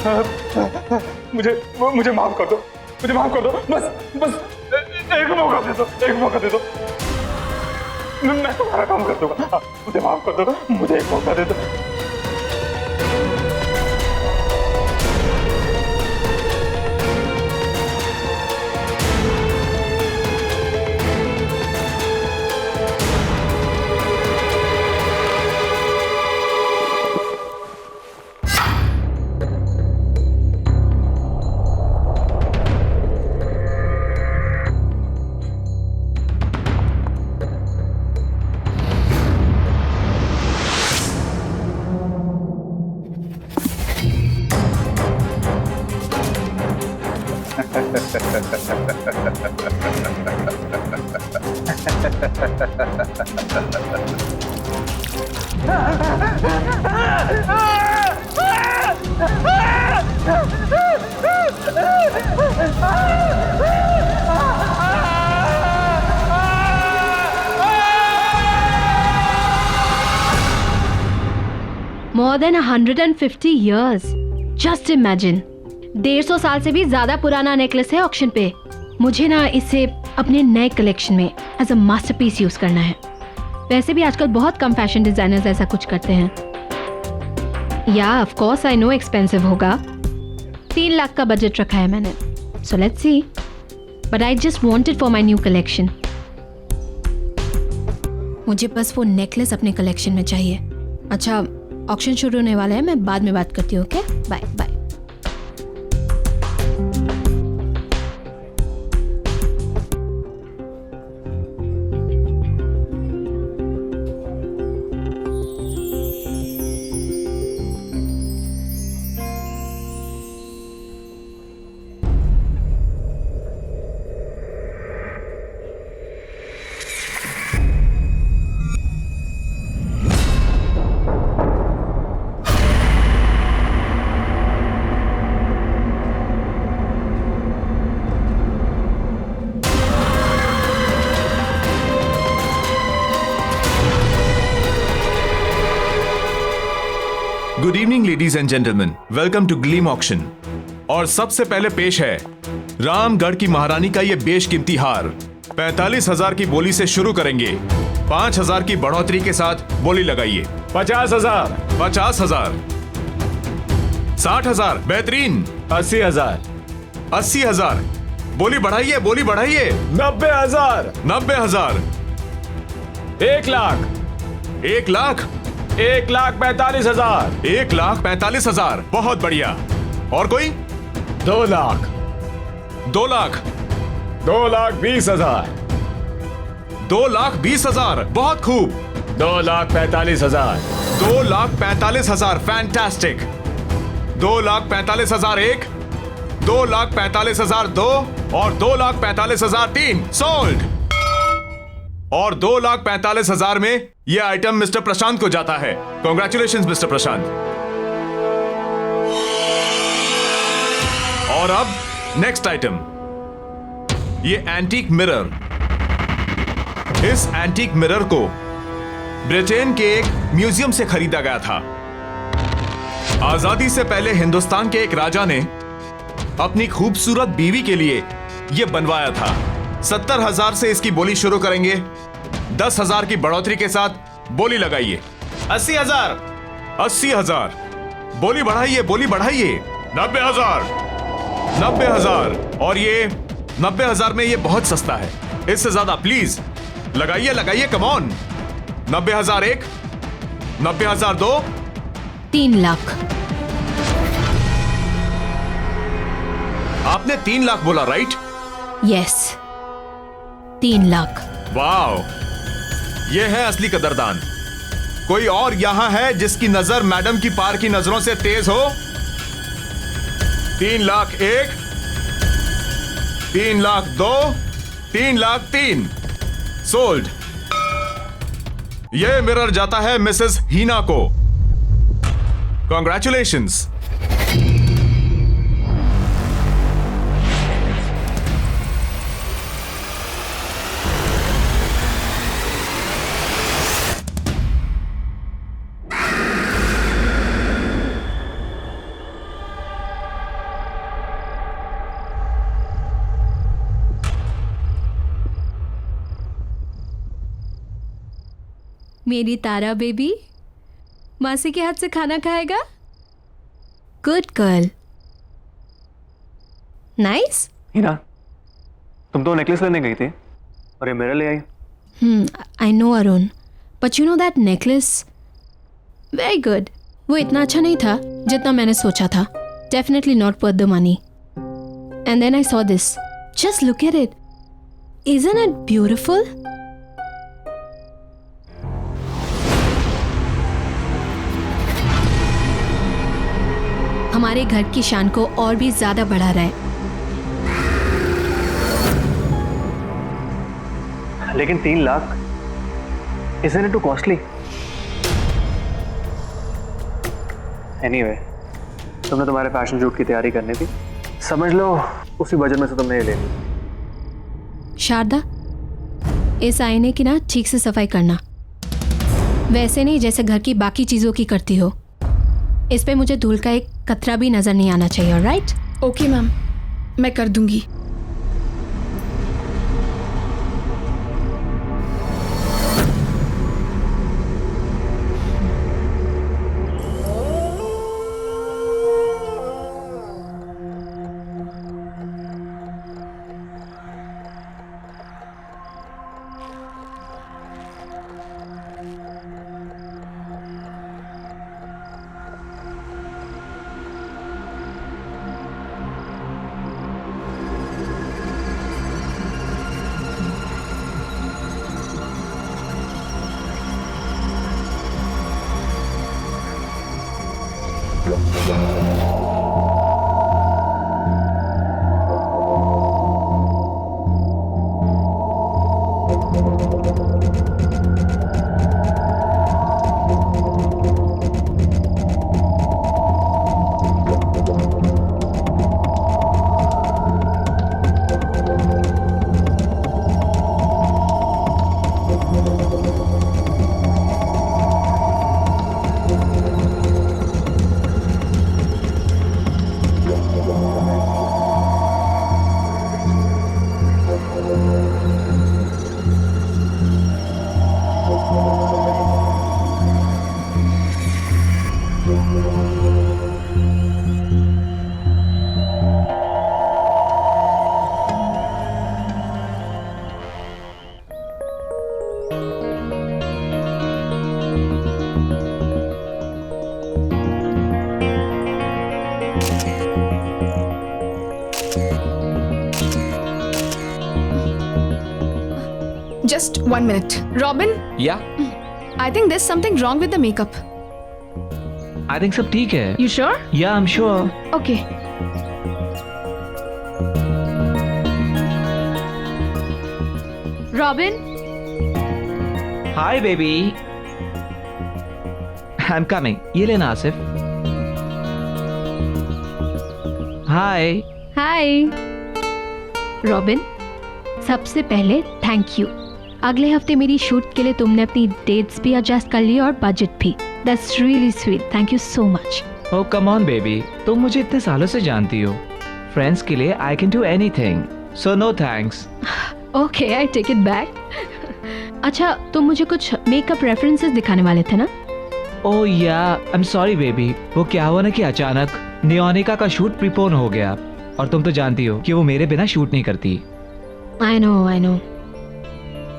मुझे मुझे माफ कर दो, मुझे माफ कर दो, बस बस एक मौका दे दो, एक मौका दे दो, मैं तुम्हारा काम कर दूंगा। मुझे माफ कर दो, मुझे एक मौका दे दो। More than 150 years. Just imagine. 150 साल से भी ज्यादा पुराना नेकलेस है ऑक्शन पे। मुझे ना इसे अपने नए कलेक्शन में एज अ मास्टरपीस यूज करना है। वैसे भी आजकल बहुत कम फैशन डिजाइनर्स ऐसा कुछ करते हैं। या of course I know expensive होगा। 3 लाख का बजट रखा है मैंने। So let's see. But I just want it for my new collection. मुझे बस वो नेकलेस अपने कलेक्शन में चाहिए। अच्छा, ऑक्शन शुरू होने वाला है, मैं बाद में बात करती हूँ। Okay, bye bye. Good evening ladies and gentleman, welcome to Gleam auction. और सबसे पहले पेश है रामगढ़ की महारानी का ये बेशकीमती हार। 45,000 की बोली से शुरू करेंगे। 5,000 की बढ़ोतरी के साथ बोली लगाइए। 50,000, 50,000, 60,000, बेहतरीन। 80,000, 80,000, बोली बढ़ाइए, बोली बढ़ाइए। 90,000, 90,000, 1 लाख, 1 लाख, 1,45,000, 1,45,000, बहुत बढ़िया। और कोई? 2 लाख, 2 लाख, 2,20,000, 2,20,000, बहुत खूब। 2,45,000, 2,45,000, फैंटास्टिक। 2,45,000 1, 2,45,000 2 और 2,45,000 3, सोल्ड। और 2,45,000 में यह आइटम मिस्टर प्रशांत को जाता है। कॉन्ग्रेचुलेशंस मिस्टर प्रशांत। और अब नेक्स्ट आइटम, ये एंटीक मिरर। इस एंटीक मिरर को ब्रिटेन के एक म्यूजियम से खरीदा गया था। आजादी से पहले हिंदुस्तान के एक राजा ने अपनी खूबसूरत बीवी के लिए यह बनवाया था। 70,000 से इसकी बोली शुरू करेंगे। 10,000 की बढ़ोतरी के साथ बोली लगाइए। 80,000, 80,000, बोली बढ़ाइए, बोली बढ़ाइए। 90,000, 90,000, और ये 90,000 में ये बहुत सस्ता है। इससे ज्यादा प्लीज लगाइए, लगाइए, कम ऑन। 90,000 1, 90,000 2, 3 लाख। आपने 3 लाख बोला, राइट? यस, 3 लाख। वाओ, ये है असली कदरदान। कोई और यहां है जिसकी नजर मैडम की पार की नजरों से तेज हो? 3 लाख 1, 3 लाख 2, 3 लाख 3, सोल्ड। यह मिरर जाता है मिसेस हीना को। कॉन्ग्रेचुलेशंस। मेरी तारा बेबी मासी के हाथ से खाना खाएगा? Good girl. नाइस। हीना, तुम तो नेकलेस लेने गई थी और ये मेरे ले आई। I know Arun, but you know that necklace very good. वो इतना अच्छा नहीं था जितना मैंने सोचा था। Definitely not worth the money. And then I saw this. Just look at it. Isn't it beautiful? हमारे घर की शान को और भी ज्यादा बढ़ा रहा है। लेकिन 3 lakh, isn't it too costly? Anyway, तुमने तुम्हारे फैशन शूट की तैयारी करनी थी, समझ लो उसी बजट में से तुमने ये ले ली। शारदा, इस आईने की ना ठीक से सफाई करना, वैसे नहीं जैसे घर की बाकी चीजों की करती हो। इस पे मुझे धूल का एक कतरा भी नजर नहीं आना चाहिए, राइट? ओके मैम, मैं कर दूंगी। Just 1 minute. Robin, या I think there's something wrong with the makeup. I think सब ठीक है। You sure? या I am sure. Okay. Robin, hi baby, I am coming. ये लेना आसिफ। हाय। हाय। रॉबिन, सबसे पहले थैंक यू। अगले हफ्ते मेरी शूट के लिए तुमने अपनी डेट्स भी एडजस्ट कर ली और बजट भी। That's really sweet. Thank you so much. Oh come on baby, तुम मुझे इतने सालों से जानती हो। फ्रेंड्स के लिए I can do anything, so no thanks. Okay, I take it back. अच्छा, तुम मुझे कुछ मेकअप रेफरेंसेस दिखाने वाले थे ना? ओह या, आई एम सॉरी बेबी। वो क्या हुआ ना कि अचानक नियोनिका का शूट प्रीपोन हो गया और तुम तो जानती हो कि वो मेरे बिना शूट नहीं करती। I know.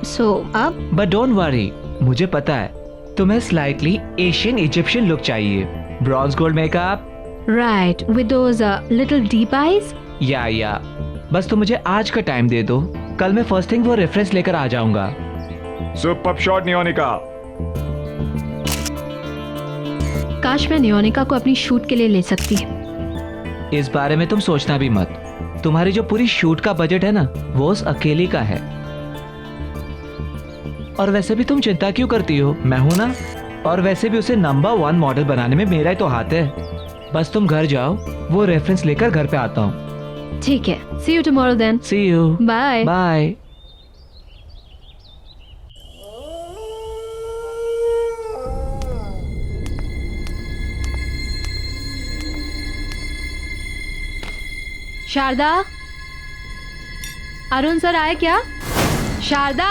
सो अब? बट डोंट वरी, मुझे पता है तुम्हें स्लाइटली एशियन इजिप्शियन लुक चाहिए। Bronze gold makeup, right, with those little deep eyes. या बस तुम मुझे आज का टाइम दे दो, कल मैं फर्स्ट थिंग वो रेफरेंस लेकर आ जाऊंगा। Superb shot Neonika. काश मैं नियोनिका को अपनी शूट के लिए ले सकती। इस बारे में तुम सोचना भी मत। तुम्हारी जो पूरी शूट का बजट है ना, वो उस अकेली का है। और वैसे भी तुम चिंता क्यों करती हो, मैं हूं ना। और वैसे भी उसे नंबर 1 मॉडल बनाने में मेरा ही तो हाथ है। बस तुम घर जाओ, वो रेफरेंस लेकर घर पे आता हूँ। ठीक है, see you tomorrow then. See you. Bye bye. Sharda, Arun sir आए क्या? शारदा।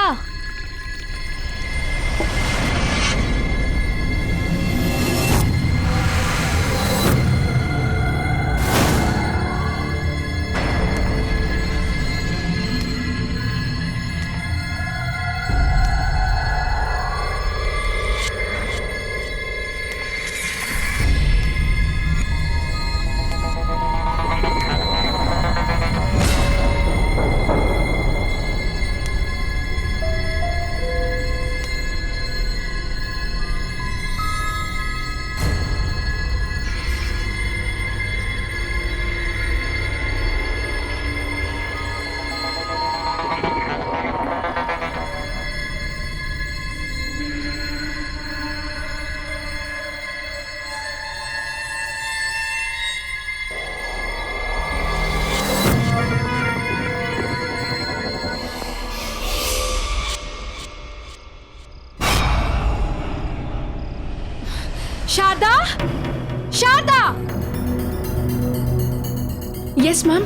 Yes ma'am.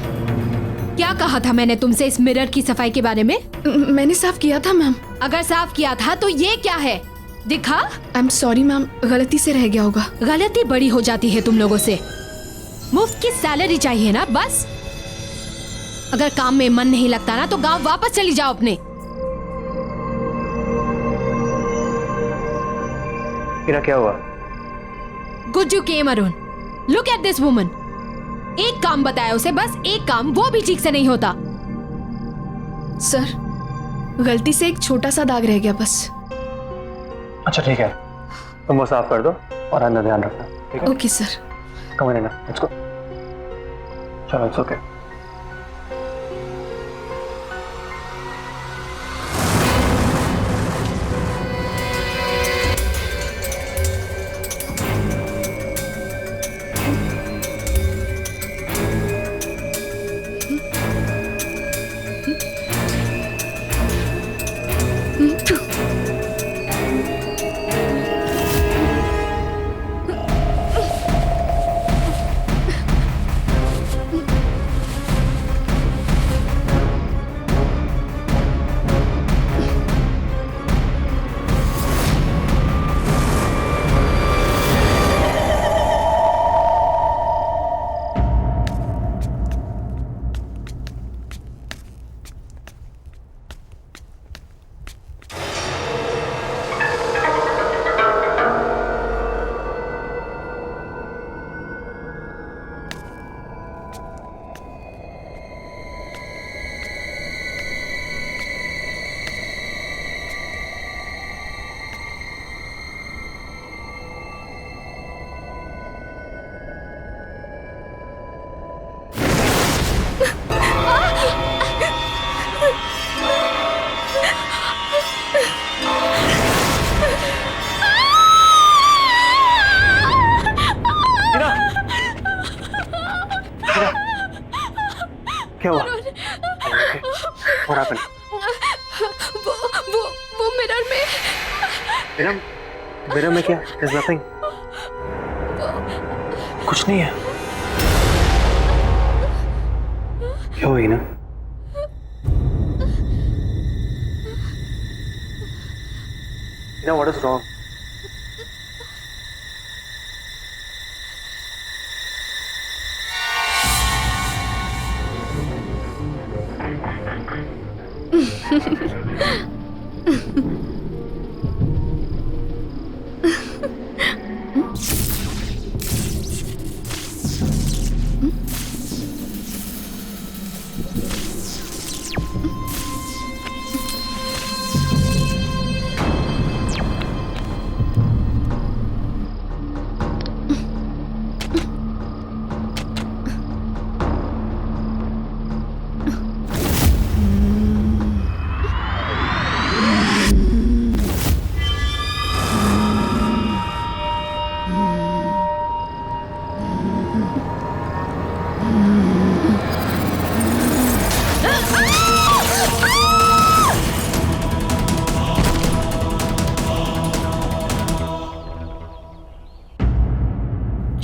क्या कहा था मैंने तुमसे इस मिरर की सफाई के बारे में? मैंने साफ किया था मैम। अगर साफ किया था तो ये क्या है? दिखा। आई एम सॉरी मैम, गलती से रह गया होगा। गलती बड़ी हो जाती है तुम लोगों से। मुफ्त की सैलरी चाहिए ना बस। अगर काम में मन नहीं लगता ना तो गांव वापस चली जाओ अपने। हीरा क्या हुआ? Gujju came Arun, look at this woman. एक काम बताया उसे, बस एक काम, वो भी ठीक से नहीं होता। सर, गलती से एक छोटा सा दाग रह गया बस। अच्छा ठीक है, तुम वो साफ कर दो और अंदर ध्यान रखना, ठीक है? Okay sir. Come in, let's go. चलो, इट्स ओके। क्या हुआ? What happened? वो मिरर में। मिरर में क्या? There's nothing. कुछ नहीं है। क्या हुई ना? What is wrong?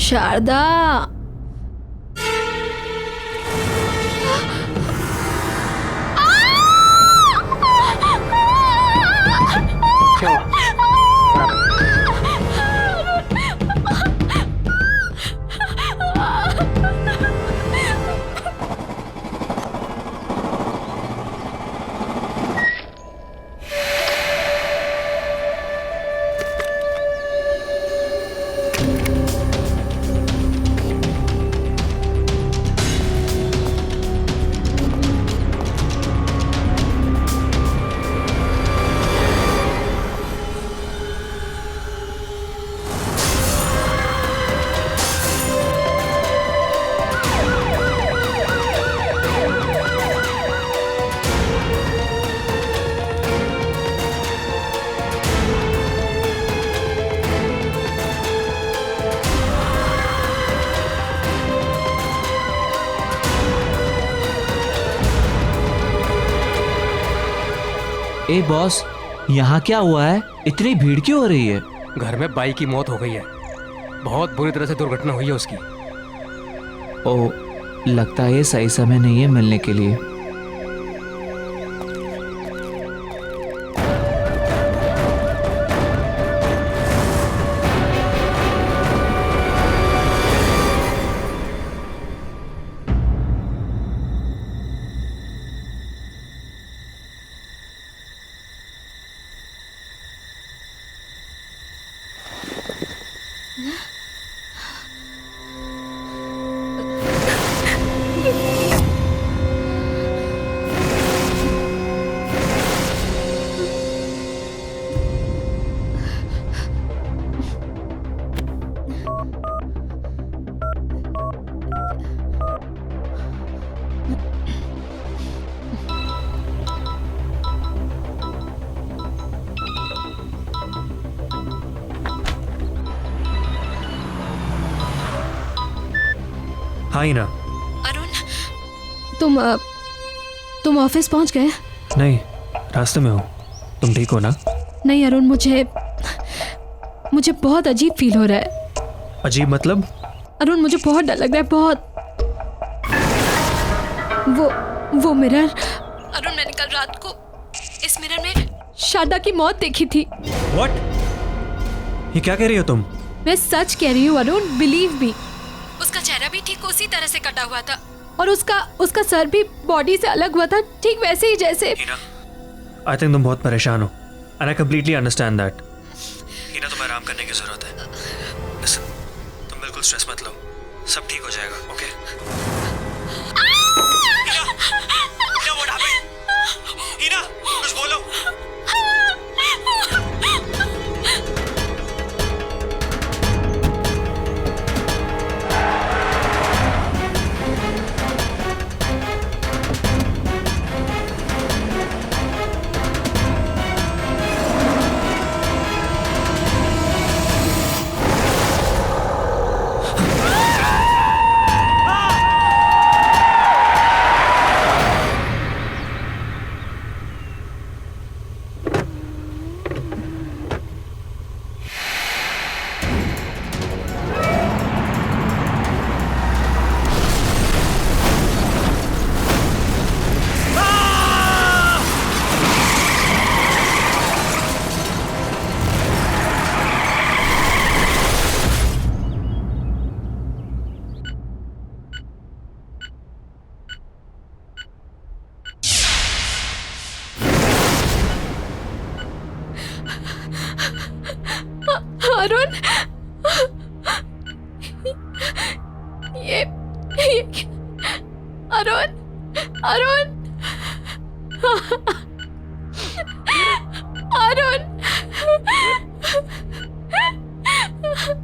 शारदा, क्या हुआ? ए बॉस, यहाँ क्या हुआ है? इतनी भीड़ क्यों हो रही है? घर में बाई की मौत हो गई है। बहुत बुरी तरह से दुर्घटना हुई है उसकी। ओ, लगता है ये सही समय नहीं है मिलने के लिए। हाँ ही ना। अरुण, तुम ऑफिस पहुंच गए? नहीं, रास्ते में हूँ। तुम ठीक हो ना? नहीं अरुण, मुझे बहुत अजीब फील हो रहा है। अजीब मतलब? अरुण, मुझे बहुत डर लग रहा है, बहुत। वो मिरर, अरुण, मैंने कल रात को इस मिरर में शारदा की मौत देखी थी। What? ये क्या कह रही हो तुम? मैं सच कह रही हूँ अरुण, बिलीव मी। उसका चेहरा भी ठीक उसी तरह से कटा हुआ था और उसका सर भी बॉडी से अलग हुआ था, ठीक वैसे ही जैसे। आई थिंक तुम बहुत परेशान हो and I completely understand that. Heena, तुम्हें आराम करने की जरूरत है। Listen, तुम बिल्कुल स्ट्रेस मत लो, सब ठीक हो जाएगा, okay? Heena, what happened? Heena, कुछ बोलो। अरुण, ये अरुण, अरुण, अरुण।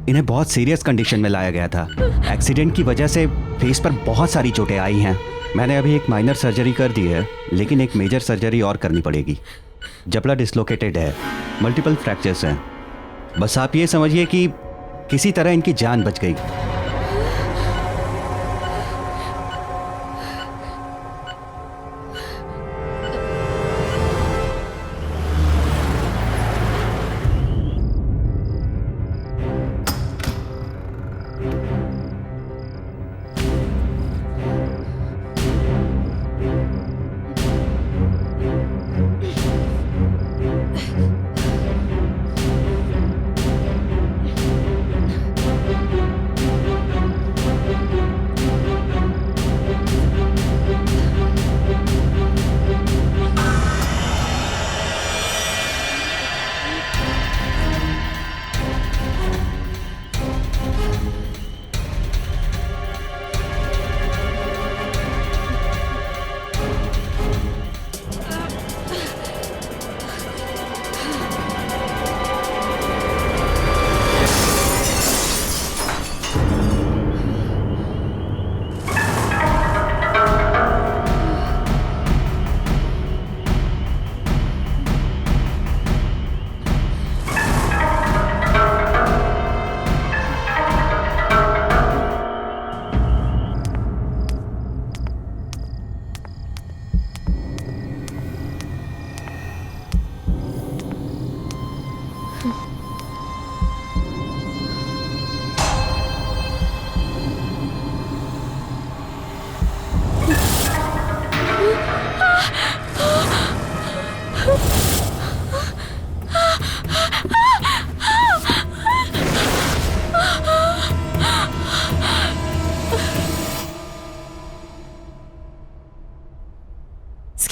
इन्हें बहुत सीरियस कंडीशन में लाया गया था। एक्सीडेंट की वजह से फेस पर बहुत सारी चोटें आई हैं। मैंने अभी एक माइनर सर्जरी कर दी है, लेकिन एक मेजर सर्जरी और करनी पड़ेगी। जबड़ा डिसलोकेटेड है, मल्टीपल फ्रैक्चर्स हैं। बस आप ये समझिए कि किसी तरह इनकी जान बच गई।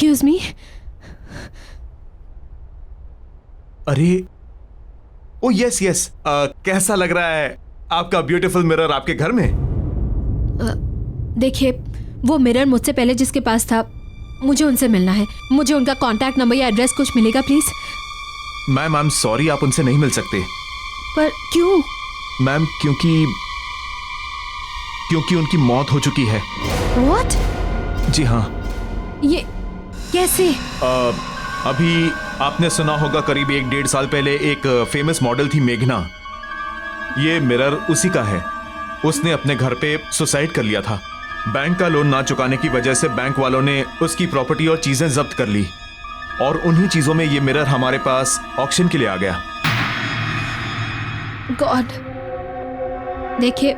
Excuse me. अरे ओ यस यस, कैसा लग रहा है आपका ब्यूटीफुल मिरर आपके घर में? देखिए, वो मिरर मुझसे पहले जिसके पास था, मुझे उनसे मिलना है। मुझे उनका कांटेक्ट नंबर या एड्रेस कुछ मिलेगा please? Ma'am I am sorry, आप उनसे नहीं मिल सकते। पर क्यों? मैम क्योंकि उनकी मौत हो चुकी है। व्हाट? जी हाँ। ये कैसे? अभी आपने सुना होगा, करीब 1-1.5 साल पहले एक फेमस मॉडल थी मेघना। ये मिरर उसी का है। उसने अपने घर पे सुसाइड कर लिया था। बैंक का लोन ना चुकाने की वजह से बैंक वालों ने उसकी प्रॉपर्टी और चीजें जब्त कर ली, और उन्हीं चीजों में ये मिरर हमारे पास ऑक्शन के लिए आ गया। गॉड, देखिए,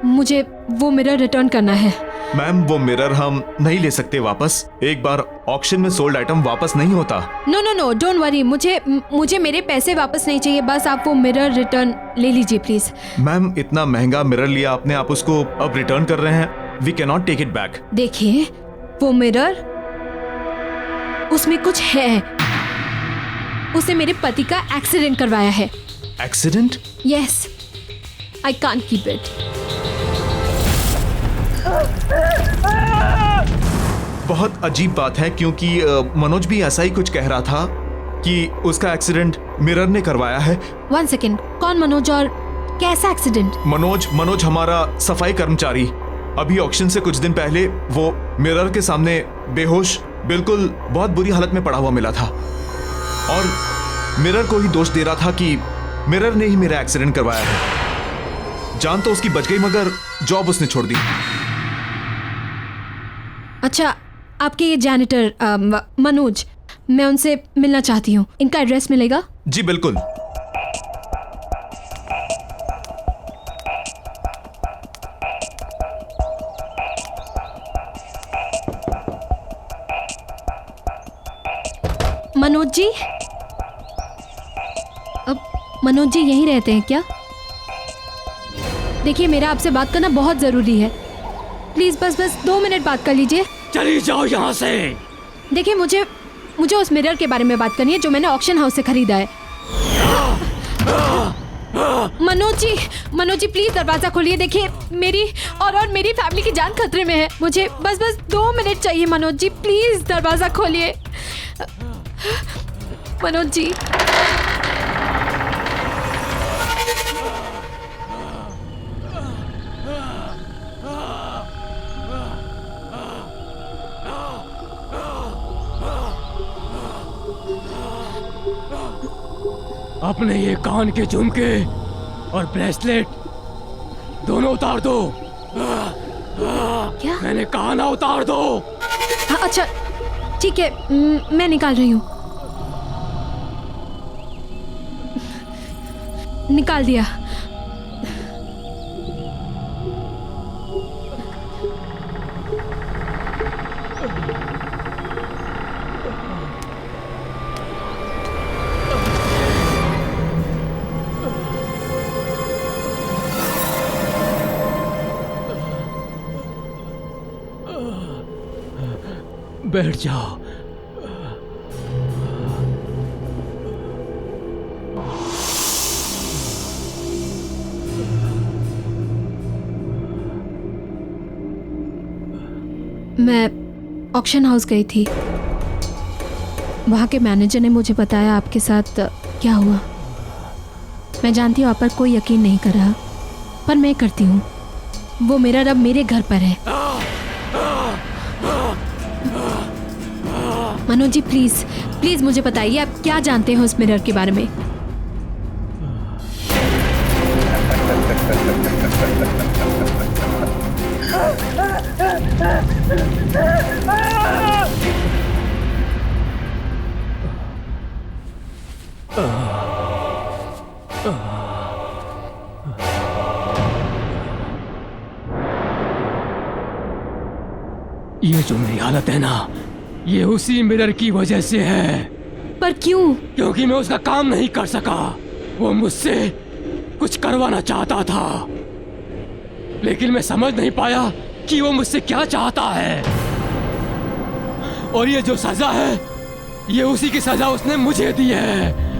मुझे वो मिरर रिटर्न करना है। मैम वो मिरर हम नहीं ले सकते वापस। एक बार ऑक्शन में सोल्ड आइटम वापस नहीं होता। No no no, don't worry. मुझे मेरे पैसे वापस नहीं चाहिए। बस आप वो मिरर रिटर्न ले लीजिए प्लीज। मैम इतना महंगा मिरर लिया आपने, आप उसको अब रिटर्न कर रहे हैं? We can not take it back. देखिए, वो मिरर, उसमें कुछ है। उसे मेरे पति का एक्सीडेंट करवाया है। Accident? Yes, I can't keep it. बहुत अजीब बात है, क्योंकि मनोज भी ऐसा ही कुछ कह रहा था कि उसका एक्सीडेंट मिरर ने करवाया है। 1 सेकेंड, कौन मनोज और कैसा एक्सीडेंट? मनोज हमारा सफाई कर्मचारी। अभी ऑक्शन से कुछ दिन पहले वो मिरर के सामने बेहोश, बिल्कुल बहुत बुरी हालत में पड़ा हुआ मिला था, और मिरर को ही दोष दे रहा था कि मिरर ने ही मेरा एक्सीडेंट करवाया है। जान तो उसकी बच गई, मगर जॉब उसने छोड़ दी। अच्छा, आपके ये जैनिटर मनोज, मैं उनसे मिलना चाहती हूँ। इनका एड्रेस मिलेगा? जी बिल्कुल। मनोज जी, मनोज जी यहीं रहते हैं क्या? देखिए, मेरा आपसे बात करना बहुत जरूरी है। प्लीज बस 2 मिनट बात कर लीजिए। चली जाओ यहाँ से। देखिए, मुझे उस मिरर के बारे में बात करनी है जो मैंने ऑक्शन हाउस से खरीदा है। मनोज जी प्लीज दरवाजा खोलिए। देखिए, मेरी और मेरी फैमिली की जान खतरे में है। मुझे बस 2 मिनट चाहिए। मनोज जी प्लीज दरवाजा खोलिए। मनोज जी, अपने ये कान के झुमके और ब्रेसलेट दोनों उतार दो। क्या? मैंने कहा ना, उतार दो। अच्छा ठीक है, मैं निकाल रही हूँ। निकाल दिया। बैठ जाओ। मैं ऑक्शन हाउस गई थी। वहाँ के मैनेजर ने मुझे बताया आपके साथ क्या हुआ। मैं जानती हूँ आप पर कोई यकीन नहीं कर रहा, पर मैं करती हूँ। वो मिरर अब मेरे घर पर है। मनोज जी प्लीज मुझे बताइए, आप क्या जानते हैं उस मिरर के बारे में? ये जो मेरी हालत है ना, ये उसी मिरर की वजह से है। पर क्यों? क्योंकि मैं उसका काम नहीं कर सका। वो मुझसे कुछ करवाना चाहता था, लेकिन मैं समझ नहीं पाया कि वो मुझसे क्या चाहता है। और ये जो सजा है, ये उसी की सजा उसने मुझे दी है।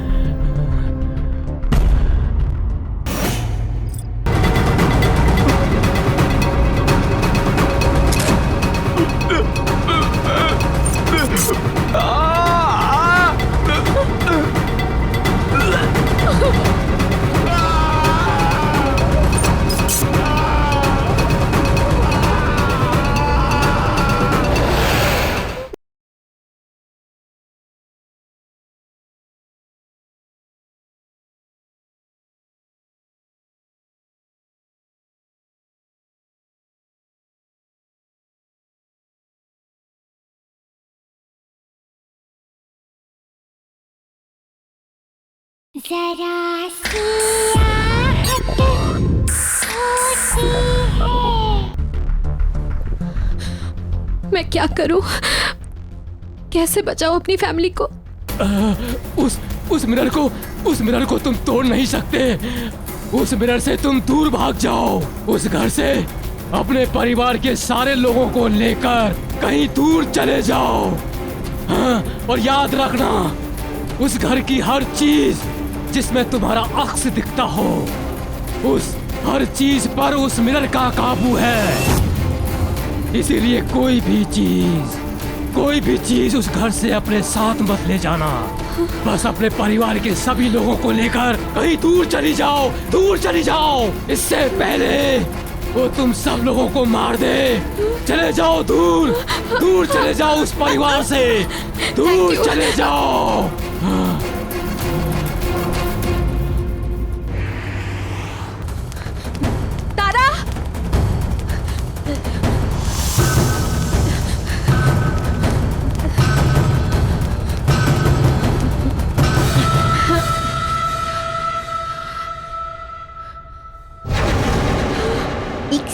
जरा सी आहट होती है। मैं क्या करूं? कैसे बचाऊं अपनी फैमिली को? उस मिरर को तुम तोड़ नहीं सकते। उस मिरर से तुम दूर भाग जाओ। उस घर से अपने परिवार के सारे लोगों को लेकर कहीं दूर चले जाओ। हाँ, और याद रखना, उस घर की हर चीज जिसमें तुम्हारा अक्स दिखता हो, उस हर चीज पर उस मिरर का काबू है। इसीलिए कोई भी चीज उस घर से अपने साथ मत ले जाना। बस अपने परिवार के सभी लोगों को लेकर कहीं दूर चली जाओ। इससे पहले वो तुम सब लोगों को मार दे। चले जाओ दूर चले जाओ उस परिवार से, दूर चले जाओ।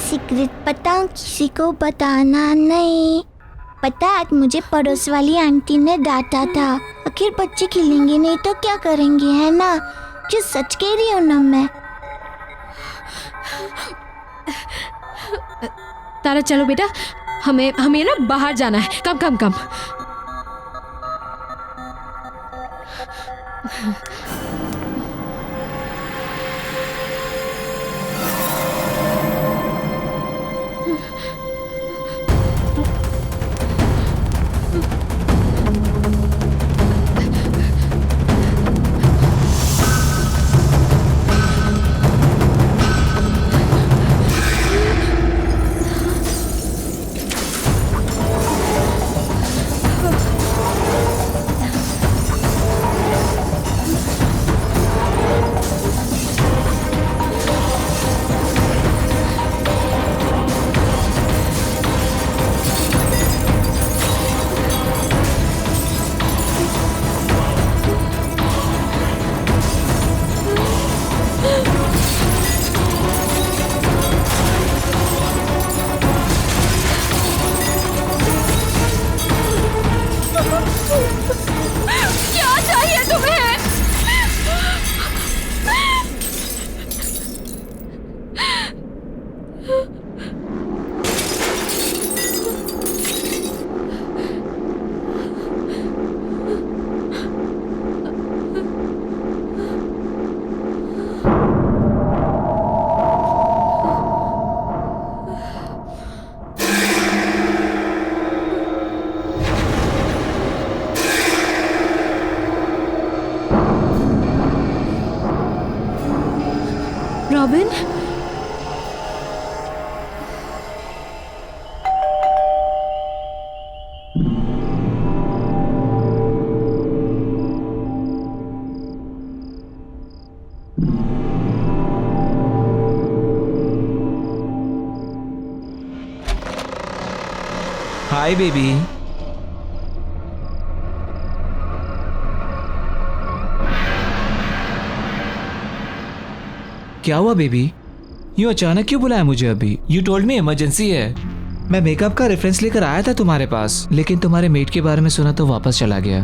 सीक्रेट पता किसी को बताना नहीं। पता आज मुझे पड़ोस वाली आंटी ने डांटा था। आखिर बच्चे खेलेंगे नहीं तो क्या करेंगे, है ना? जो सच कह रही हूँ ना मैं। तारा चलो बेटा, हमें ना बाहर जाना है। कम। Robin, hi baby. क्या हुआ बेबी? यूं अचानक क्यों बुलाया मुझे अभी? यू टोल्ड मी इमरजेंसी है। मैं मेकअप का रेफरेंस लेकर आया था तुम्हारे पास, लेकिन तुम्हारे मेट के बारे में सुना तो वापस चला गया।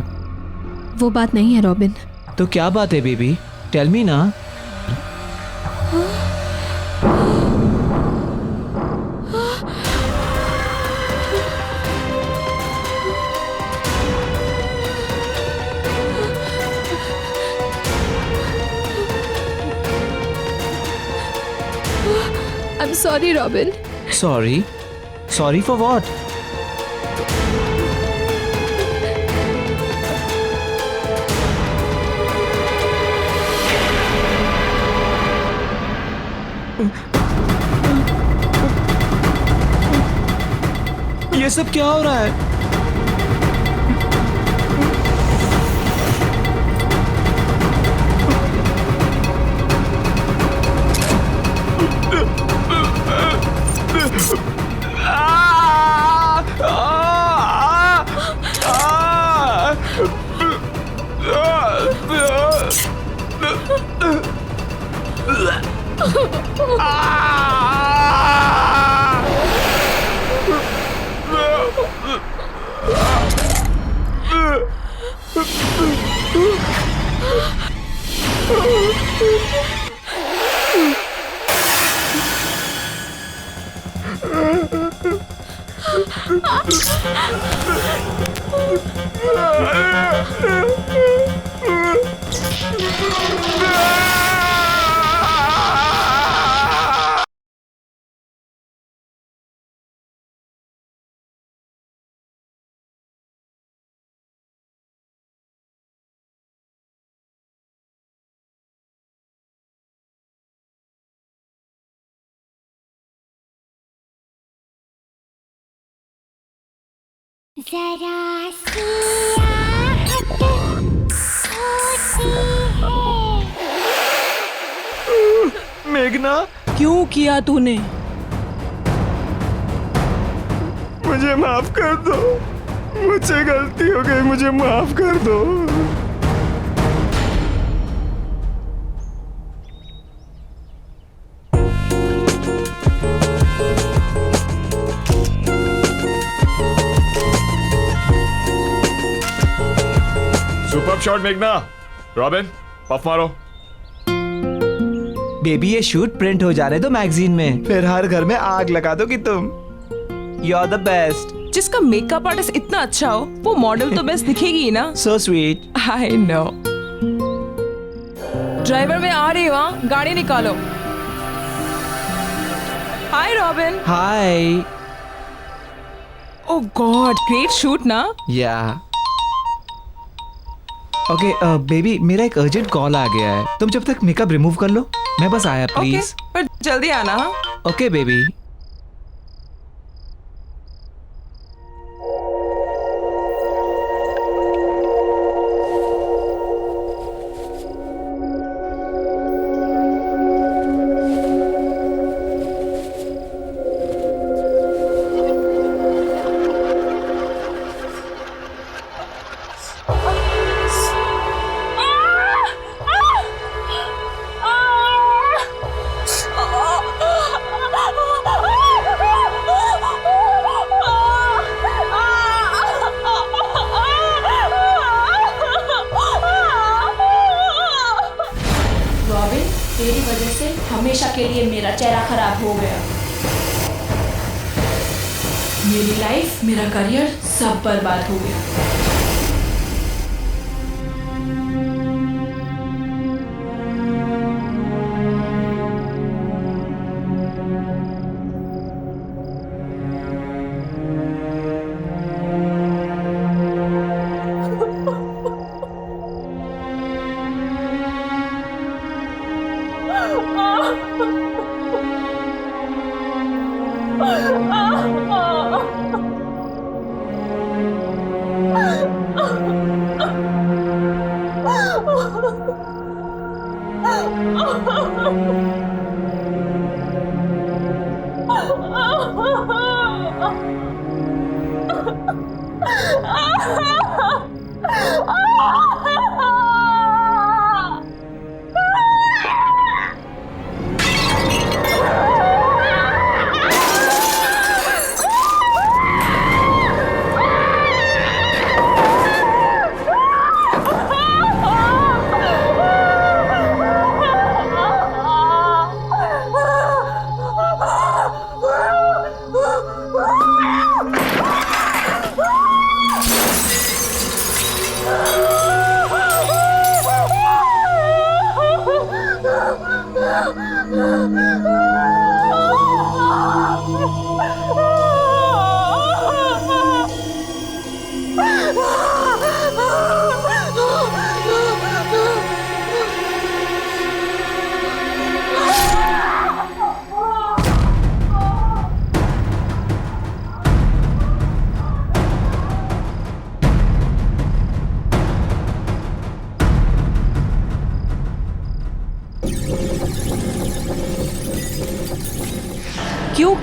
वो बात नहीं है रॉबिन। तो क्या बात है बेबी? टेल मी ना। Sorry robin. Sorry? Sorry for what? ये सब क्या हो रहा है? जरा सी आहट होती है। मेघना, क्यों किया तूने? मुझे माफ कर दो, मुझसे गलती हो गई, मुझे माफ कर दो। सुपर शॉट मेघना। रॉबिन, पफ मारो। बेबी ये शूट प्रिंट हो जाने दो मैगजीन में, फिर हर घर में आग लगा दोगी तुम। You are the best. जिसका मेकअप आर्टिस्ट इतना अच्छा हो वो मॉडल तो बेस्ट दिखेगी ही ना। So sweet. I know. Driver मैं आ रही हूँ, गाड़ी निकालो। हाय रॉबिन। हाय। ओह गॉड, ग्रेट शूट ना। या ओके बेबी, मेरा एक अर्जेंट कॉल आ गया है, तुम जब तक मेकअप रिमूव कर लो, मैं बस आया प्लीज। पर जल्दी आना। Okay baby. तेरी वजह से हमेशा के लिए मेरा चेहरा खराब हो गया। मेरी लाइफ, मेरा करियर सब बर्बाद हो गया।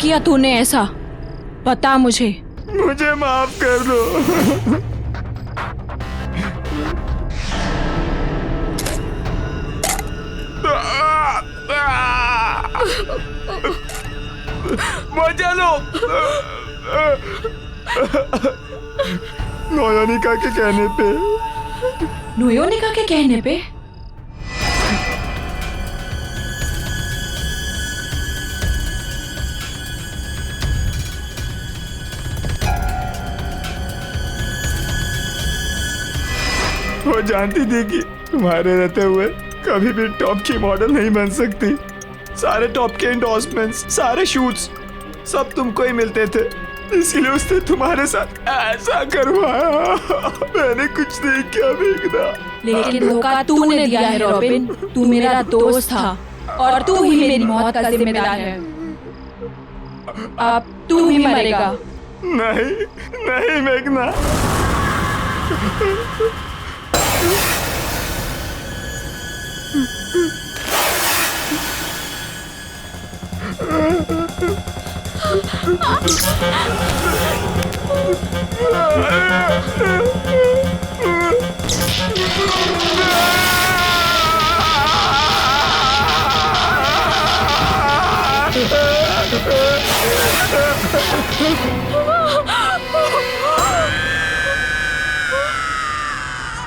किया तूने ऐसा? बता मुझे। मुझे माफ कर दो। मजा लो। नोयोनिका के कहने पे। नोयोनिका के कहने पे? वो जानती थी कि तुम्हारे रहते हुए कभी भी टॉप की मॉडल नहीं बन सकती। सारे टॉप के एंडोर्समेंट्स, सारे शूट्स सब तुमको ही मिलते थे, इसीलिए उसने तुम्हारे साथ ऐसा करवाया। मैंने कुछ नहीं किया मेघना। लेकिन धोखा तूने दिया है रॉबिन। तू मेरा दोस्त था और तू ही मेरी मौत का जिम्मेदार है। अब तू ही मरेगा। नहीं नहीं मेघना।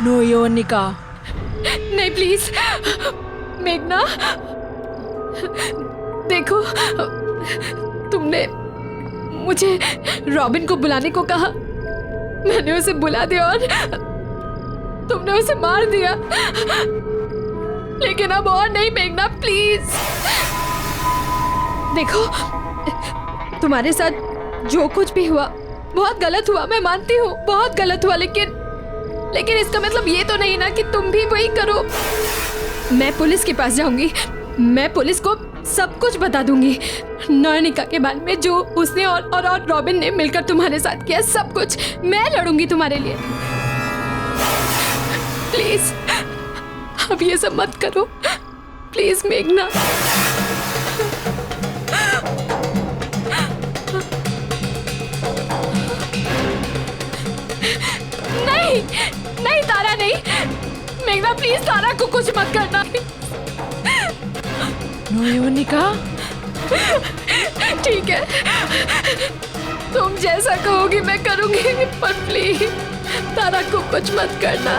नोयोनिका। नहीं प्लीज मेघना, देखो तुमने मुझे रॉबिन को बुलाने को कहा, मैंने उसे बुला दिया और तुमने उसे मार दिया। लेकिन अब और नहीं मेघना, प्लीज। देखो तुम्हारे साथ जो कुछ भी हुआ बहुत गलत हुआ, मैं मानती हूँ बहुत गलत हुआ, लेकिन इसका मतलब ये तो नहीं ना कि तुम भी वही करो। मैं पुलिस के पास जाऊंगी, मैं पुलिस को सब कुछ बता दूंगी, नोयोनिका के बारे में, जो उसने और रॉबिन ने मिलकर तुम्हारे साथ किया, सब कुछ मैं लड़ूंगी तुम्हारे लिए। प्लीज अब ये सब मत करो, प्लीज मेघना। नहीं नहीं तारा, नहीं मेघना, प्लीज तारा को कुछ मत करना। नोयोनिका। ठीक है, तुम जैसा कहोगी मैं करूंगी, पर प्लीज तारा को कुछ मत करना।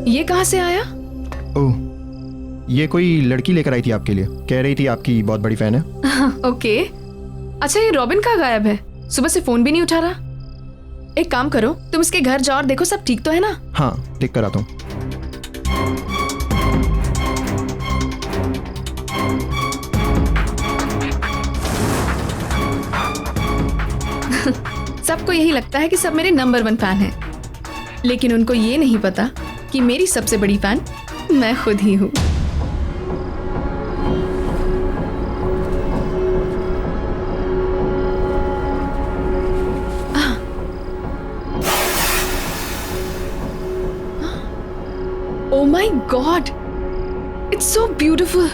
ये कहाँ से आया? ओह, ये कोई लड़की लेकर आई थी आपके लिए, कह रही थी आपकी बहुत बड़ी फैन है। ओके। अच्छा ये रॉबिन कहाँ गायब है? सुबह से फोन भी नहीं उठा रहा। एक काम करो, तुम इसके घर जाओ और देखो सब ठीक तो है ना? हाँ, देख कर आता हूँ। सबको यही लगता है कि सब मेरे नंबर 1 फैन हैं, लेकिन उनको ये नहीं पता कि मेरी सबसे बड़ी फैन मैं खुद ही हूँ। Oh my God! It's so beautiful.